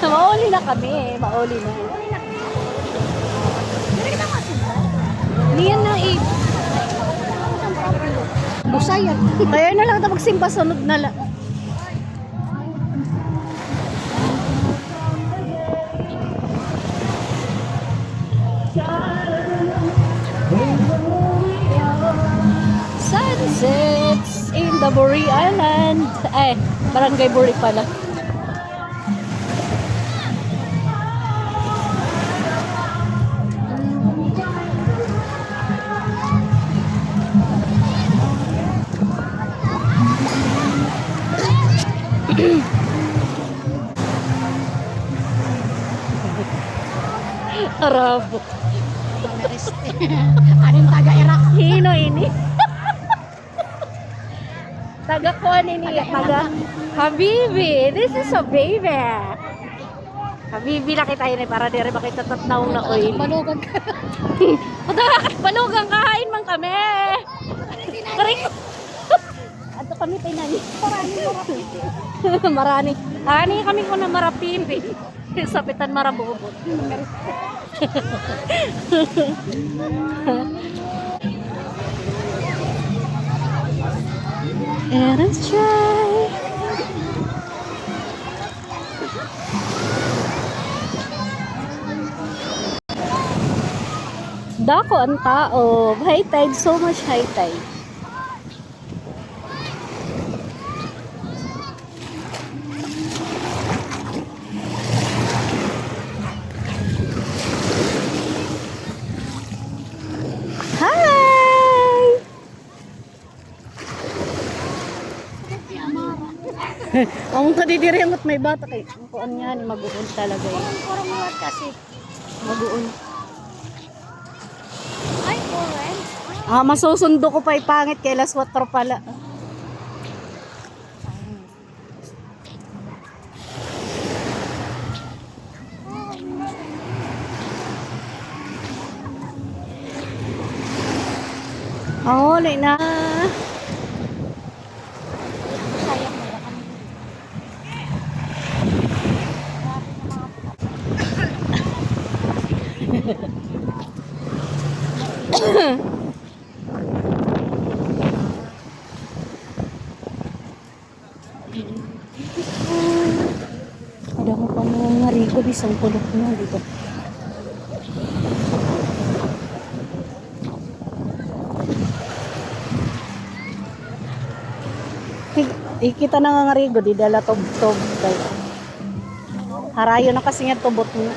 Mauli na kami, mauli na. Niyan na eh. Busayan. Kaya na lang ito magsimba sunod na lang. Sunsets in the Buri Island. Ay, Barangay Buri pala. Arabo. Anong taga-Iraq? Hino ini. Taga ko ini, taga Habibi. This is a baby. Habibi na kita ini para dire makita tatnaw na oy. Balugan ka. Balugang kain man kami. Karing. Ato kami pinani. Marani. Ani kami ko na marapimpi. Sapitan marabubot. And let's try. Dako ang tao. High tide, so much high tide. Hi! Ang kadidirengot may bata kay. Kuan nga ni mag-uon talaga eh. Kurang mulat kasi. Mag-uon. Ay, kurang. Ah, masusundo ko pa ipangit kay Las 4 pala. Oh, wala na. Sayang mo lang kami. Ada mo pa mga ngarigo bisang pulok na dito. Ikita na nga ngarigo di dala tob-tob. Harayo na kasi nga tubot mo.